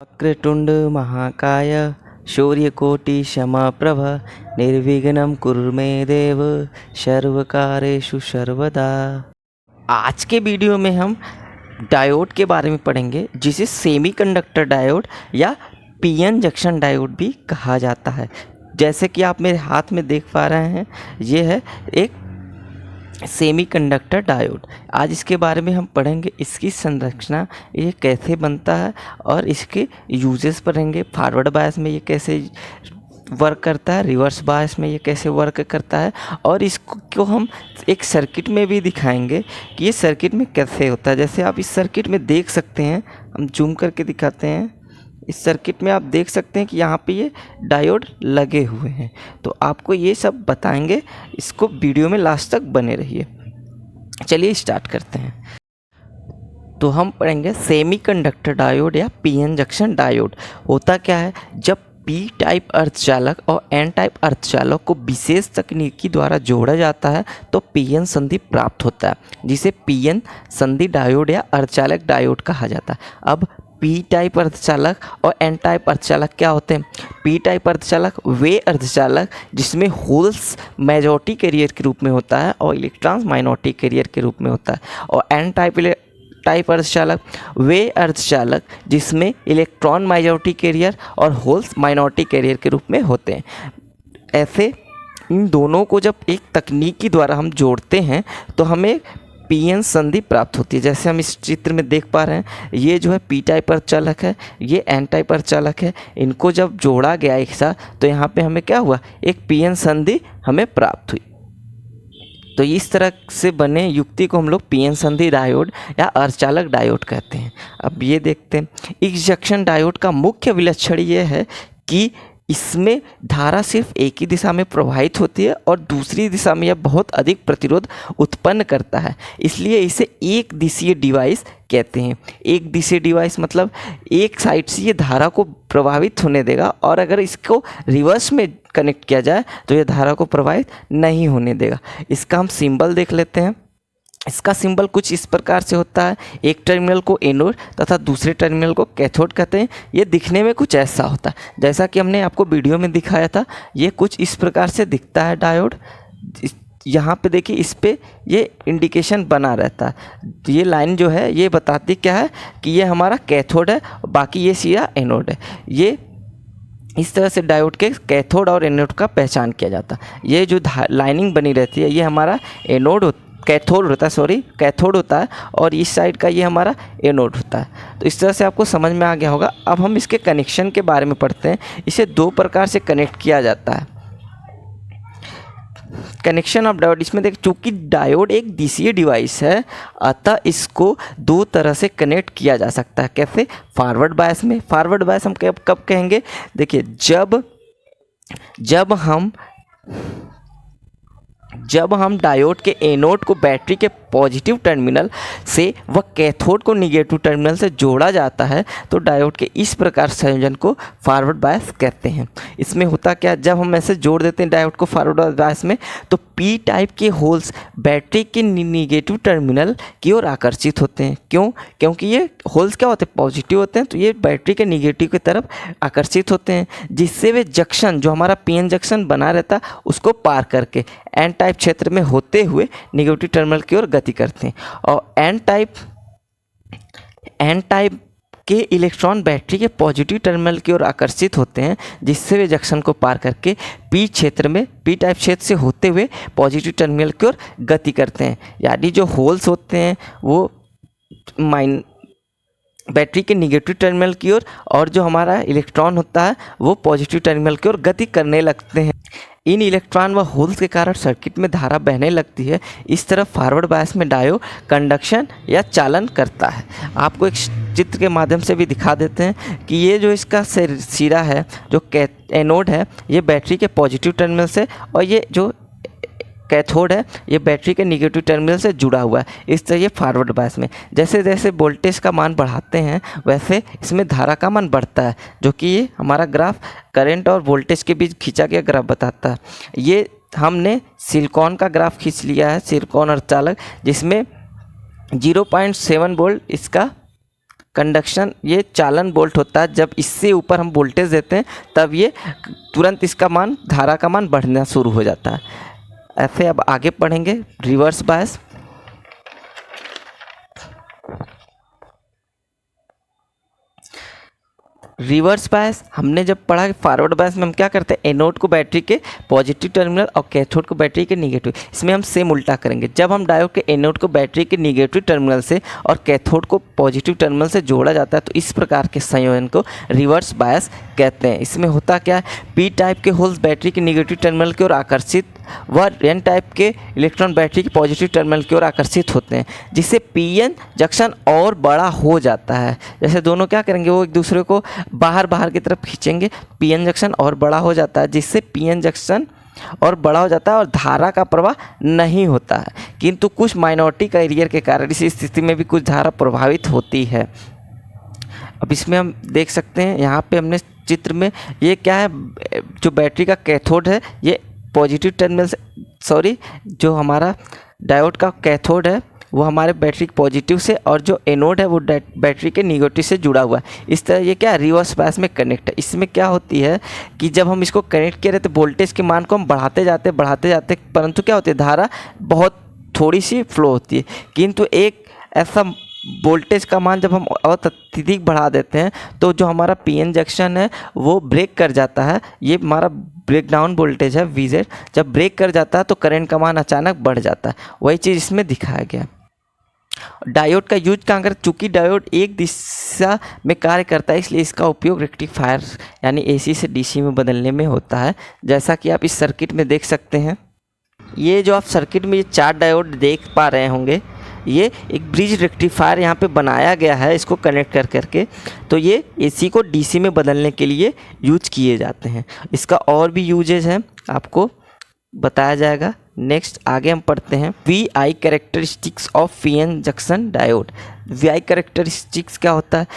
वक्रतुंड महाकाय शौर्यकोटि समप्रभ निर्विघ्नं कुरु मे देव सर्वकार्येषु सर्वदा। आज के वीडियो में हम डायोड के बारे में पढ़ेंगे, जिसे सेमीकंडक्टर डायोड या पीएन जंक्शन डायोड भी कहा जाता है। जैसे कि आप मेरे हाथ में देख पा रहे हैं, ये है एक सेमीकंडक्टर डायोड। आज इसके बारे में हम पढ़ेंगे, इसकी संरचना, ये कैसे बनता है और इसके यूजेस पढ़ेंगे। फॉरवर्ड बायस में ये कैसे वर्क करता है, रिवर्स बायस में ये कैसे वर्क करता है, और इसको हम एक सर्किट में भी दिखाएंगे कि ये सर्किट में कैसे होता है। जैसे आप इस सर्किट में देख सकते हैं, हम जूम करके दिखाते हैं। इस सर्किट में आप देख सकते हैं कि यहाँ पे ये डायोड लगे हुए हैं। तो आपको ये सब बताएंगे, इसको वीडियो में लास्ट तक बने रहिए। चलिए स्टार्ट करते हैं। तो हम पढ़ेंगे सेमीकंडक्टर डायोड या पीएन जंक्शन डायोड। होता क्या है, जब पी टाइप अर्धचालक और एन टाइप अर्धचालक को विशेष तकनीकी द्वारा जोड़ा जाता है तो पीएन संधि प्राप्त होता है, जिसे पीएन संधि डायोड या अर्धचालक डायोड कहा जाता है। अब पी टाइप अर्धचालक और एन टाइप अर्धचालक क्या होते हैं? पी टाइप अर्धचालक वे अर्धचालक जिसमें होल्स मेजॉरिटी कैरियर के रूप में होता है और इलेक्ट्रॉन्स माइनॉरिटी कैरियर के रूप में होता है। और एन टाइप अर्धचालक वे अर्धचालक जिसमें इलेक्ट्रॉन मेजॉरिटी कैरियर और होल्स माइनॉरिटी कैरियर के रूप में होते हैं। ऐसे इन दोनों को जब एक तकनीक द्वारा हम जोड़ते हैं तो हमें पीएन संधि प्राप्त होती है। जैसे हम इस चित्र में देख पा रहे हैं, ये जो है पी टाइप अर्धचालक है, ये एन टाइप अर्धचालक है। इनको जब जोड़ा गया एक साथ तो यहाँ पे हमें क्या हुआ, एक पीएन संधि हमें प्राप्त हुई। तो इस तरह से बने युक्ति को हम लोग पीएन संधि डायोड या अर्धचालक डायोड कहते हैं। अब ये देखते हैं, इस जंक्शन डायोड का मुख्य विलक्षण ये है कि इसमें धारा सिर्फ एक ही दिशा में प्रवाहित होती है और दूसरी दिशा में यह बहुत अधिक प्रतिरोध उत्पन्न करता है। इसलिए इसे एक दिशीय डिवाइस कहते हैं। एक दिशीय डिवाइस मतलब एक साइड से ये धारा को प्रभावित होने देगा, और अगर इसको रिवर्स में कनेक्ट किया जाए तो ये धारा को प्रभावित नहीं होने देगा। इसका हम सिंबल देख लेते हैं। इसका सिंबल कुछ इस प्रकार से होता है, एक टर्मिनल को एनोड तथा दूसरे टर्मिनल को कैथोड कहते हैं। ये दिखने में कुछ ऐसा होता है, जैसा कि हमने आपको वीडियो में दिखाया था। ये कुछ इस प्रकार से दिखता है डायोड। यहाँ पे देखिए, इस पे ये इंडिकेशन बना रहता है। ये लाइन जो है ये बताती क्या है कि ये हमारा कैथोड है, बाकी ये सीधा एनोड है। ये इस तरह से डायोड के कैथोड और एनोड का पहचान किया जाता है। ये जो लाइनिंग बनी रहती है ये हमारा कैथोड होता है, और इस साइड का ये हमारा एनोड होता है। तो इस तरह से आपको समझ में आ गया होगा। अब हम इसके कनेक्शन के बारे में पढ़ते हैं। इसे दो प्रकार से कनेक्ट किया जाता है। कनेक्शन ऑफ डायोड, इसमें देख, चूँकि डायोड एक दिशीय डिवाइस है, अतः इसको दो तरह से कनेक्ट किया जा सकता है। कैसे? फॉरवर्ड बायस में। फॉरवर्ड बायस हम कब कहेंगे? देखिए, जब हम डायोड के एनोड को बैटरी के पॉजिटिव टर्मिनल से व कैथोड को निगेटिव टर्मिनल से जोड़ा जाता है तो डायोड के इस प्रकार संयोजन को फॉरवर्ड बायस कहते हैं। इसमें होता क्या, जब हम ऐसे जोड़ देते हैं डायोड को फॉरवर्ड बायस में, तो पी टाइप के होल्स बैटरी के निगेटिव टर्मिनल की ओर आकर्षित होते हैं। क्यों? क्योंकि ये होल्स क्या होते हैं, पॉजिटिव होते हैं, तो ये बैटरी के निगेटिव की तरफ आकर्षित होते हैं, जिससे वे जंक्शन, जो हमारा पीएन जंक्शन बना रहता है, उसको पार करके एन टाइप क्षेत्र में होते हुए निगेटिव टर्मिनल की ओर गति करते हैं। और एन टाइप के इलेक्ट्रॉन बैटरी के पॉजिटिव टर्मिनल की ओर आकर्षित होते हैं, जिससे वे जंक्शन को पार करके पी टाइप क्षेत्र से होते हुए पॉजिटिव टर्मिनल की ओर गति करते हैं। यानी जो होल्स होते हैं वो बैटरी के निगेटिव टर्मिनल की ओर, और जो हमारा इलेक्ट्रॉन होता है वो पॉजिटिव टर्मिनल की ओर गति करने लगते हैं। इन इलेक्ट्रॉन व होल्स के कारण सर्किट में धारा बहने लगती है। इस तरह फॉरवर्ड बायस में डायोड कंडक्शन या चालन करता है। आपको एक चित्र के माध्यम से भी दिखा देते हैं कि ये जो इसका सिरा है, जो एनोड है, ये बैटरी के पॉजिटिव टर्मिनल से, और ये जो कैथोड है ये बैटरी के निगेटिव टर्मिनल से जुड़ा हुआ है। इस तरह ये फॉरवर्ड बायस में जैसे जैसे वोल्टेज का मान बढ़ाते हैं वैसे इसमें धारा का मान बढ़ता है, जो कि ये हमारा ग्राफ करंट और वोल्टेज के बीच खींचा गया ग्राफ बताता है। ये हमने सिलिकॉन का ग्राफ खींच लिया है, सिलिकॉन अर्धचालक, जिसमें 0.7 वोल्ट इसका कंडक्शन, ये चालन बोल्ट होता है। जब इससे ऊपर हम वोल्टेज देते हैं तब ये तुरंत इसका मान, धारा का मान बढ़ना शुरू हो जाता है। ऐसे अब आगे पढ़ेंगे रिवर्स बायस। रिवर्स बायस हमने जब पढ़ा, फॉरवर्ड बायस में हम क्या करते हैं, एनोड को बैटरी के पॉजिटिव टर्मिनल और कैथोड को बैटरी के निगेटिव, इसमें हम सेम उल्टा करेंगे। जब हम डायोड के एनोड को बैटरी के निगेटिव टर्मिनल से और कैथोड को पॉजिटिव टर्मिनल से जोड़ा जाता है तो इस प्रकार के संयोजन को रिवर्स बायस कहते हैं। इसमें होता क्या है, पी टाइप के होल्स बैटरी के निगेटिव टर्मिनल की ओर आकर्षित व एन टाइप के इलेक्ट्रॉन बैटरी के पॉजिटिव टर्मिनल की ओर आकर्षित होते हैं, जिससे पीएन जंक्शन और बड़ा हो जाता है। जैसे दोनों क्या करेंगे, वो एक दूसरे को बाहर की तरफ खींचेंगे, पीएन जंक्शन और बड़ा हो जाता है, जिससे पीएन जंक्शन और बड़ा हो जाता है और धारा का प्रवाह नहीं होता है। किंतु कुछ माइनॉरिटी कैरियर के कारण इस स्थिति में भी कुछ धारा प्रभावित होती है। अब इसमें हम देख सकते हैं, यहाँ पे हमने चित्र में, ये क्या है, जो बैटरी का कैथोड है ये पॉजिटिव टर्मिनल से, सॉरी, जो हमारा डायोड का कैथोड है वो हमारे बैटरी पॉजिटिव से, और जो एनोड है वो बैटरी के निगेटिव से जुड़ा हुआ है। इस तरह ये क्या रिवर्स बायस में कनेक्ट है। इसमें क्या होती है कि जब हम इसको कनेक्ट किए रहते, वोल्टेज के मान को हम बढ़ाते जाते, परंतु क्या होती है, धारा बहुत थोड़ी सी फ्लो होती है। किंतु एक ऐसा वोल्टेज का मान जब हम अत्यधिक बढ़ा देते हैं तो जो हमारा पीएन जंक्शन है वो ब्रेक कर जाता है। ये हमारा ब्रेकडाउन वोल्टेज है वीजेड, जब ब्रेक कर जाता है तो करंट का मान अचानक बढ़ जाता है। वही चीज़ इसमें दिखाया गया। डायोड का यूज कहाँ करते, चूँकि डायोड एक दिशा में कार्य करता है इसलिए इसका उपयोग रेक्टिफायर यानी एसी से डीसी में बदलने में होता है। जैसा कि आप इस सर्किट में देख सकते हैं, ये जो आप सर्किट में ये 4 डायोड देख पा रहे होंगे, ये एक ब्रिज रेक्टिफायर यहाँ पे बनाया गया है इसको कनेक्ट कर करके। तो ये एसी को डीसी में बदलने के लिए यूज किए जाते हैं। इसका और भी यूजेज है, आपको बताया जाएगा। नेक्स्ट आगे हम पढ़ते हैं V I characteristics of PN junction diode. V I characteristics क्या होता है,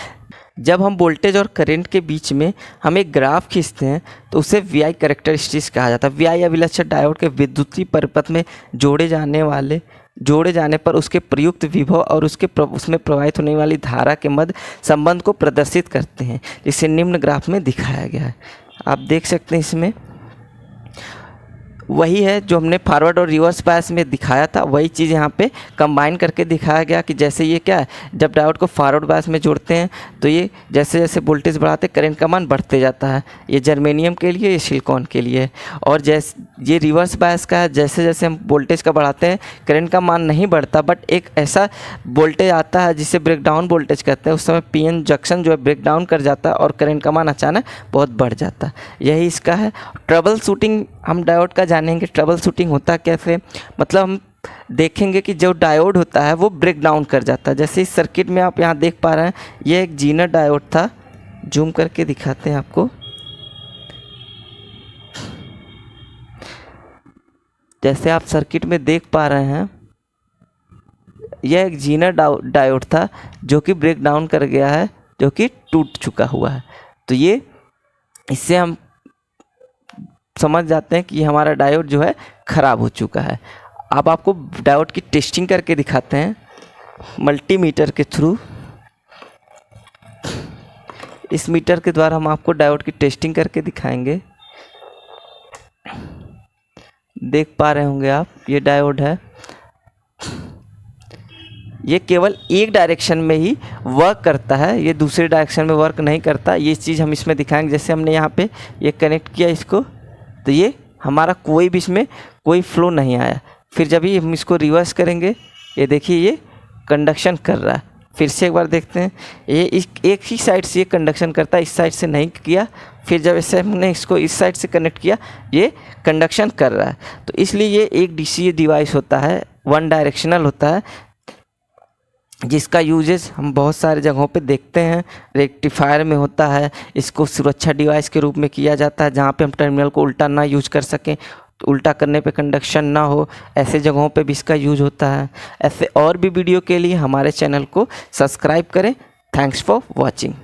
जब हम वोल्टेज और करंट के बीच में हम एक ग्राफ खींचते हैं तो उसे वी आई कैरेक्टरिस्टिक्स कहा जाता है। वी आई अभिलक्षण डायोड के विद्युतीय परिपथ में जोड़े जाने पर उसके प्रयुक्त विभव और उसमें प्रवाहित होने वाली धारा के मध्य संबंध को प्रदर्शित करते हैं, जिसे निम्न ग्राफ में दिखाया गया है। आप देख सकते हैं इसमें वही है जो हमने फॉरवर्ड और रिवर्स बायस में दिखाया था, वही चीज़ यहाँ पे कंबाइन करके दिखाया गया कि जैसे ये क्या है, जब डायोड को फॉरवर्ड बायस में जोड़ते हैं तो ये जैसे जैसे वोल्टेज बढ़ाते करंट का मान बढ़ते जाता है। ये जर्मेनियम के लिए, ये सिलिकॉन के लिए। और जैसे ये रिवर्स बायस का है, जैसे जैसे हम वोल्टेज का बढ़ाते हैं करंट का मान नहीं बढ़ता, बट एक ऐसा वोल्टेज आता है जिसे ब्रेकडाउन वोल्टेज कहते हैं। उस समय पीएन जंक्शन जो है ब्रेकडाउन कर जाता है और करंट का मान अचानक बहुत बढ़ जाता है। यही इसका है। ट्रबल शूटिंग हम डायोड का जानेंगे। ट्रबल शूटिंग होता कैसे, मतलब हम देखेंगे कि जो डायोड होता है वो ब्रेक डाउन कर जाता है। जैसे इस सर्किट में आप यहाँ देख पा रहे हैं, ये एक जीनर डायोड था, जूम करके दिखाते हैं आपको। जैसे आप सर्किट में देख पा रहे हैं, यह एक जीनर डायोड था जो कि ब्रेक डाउन कर गया है, जो कि टूट चुका हुआ है। तो ये इससे हम समझ जाते हैं कि हमारा डायोड जो है ख़राब हो चुका है। अब आपको डायोड की टेस्टिंग करके दिखाते हैं मल्टीमीटर के थ्रू। इस मीटर के द्वारा हम आपको डायोड की टेस्टिंग करके दिखाएंगे। देख पा रहे होंगे आप, ये डायोड है, ये केवल एक डायरेक्शन में ही वर्क करता है, ये दूसरे डायरेक्शन में वर्क नहीं करता। ये चीज़ हम इसमें दिखाएंगे। जैसे हमने यहाँ पे ये कनेक्ट किया इसको, तो ये हमारा कोई भी इसमें कोई फ्लो नहीं आया। फिर जब ये हम इसको रिवर्स करेंगे, ये देखिए ये कंडक्शन कर रहा है। फिर से एक बार देखते हैं, ये एक ही साइड से ये कंडक्शन करता है, इस साइड से नहीं किया। फिर जब ऐसे हमने इसको इस साइड से कनेक्ट किया, ये कंडक्शन कर रहा है। तो इसलिए ये एक डीसी डिवाइस होता है, वन डायरेक्शनल होता है, जिसका यूजेस हम बहुत सारे जगहों पे देखते हैं। रेक्टिफायर में होता है, इसको सुरक्षा डिवाइस के रूप में किया जाता है, जहाँ पे हम टर्मिनल को उल्टा ना यूज कर सकें, तो उल्टा करने पे कंडक्शन ना हो, ऐसे जगहों पे भी इसका यूज होता है। ऐसे और भी वीडियो के लिए हमारे चैनल को सब्सक्राइब करें। Thanks for watching.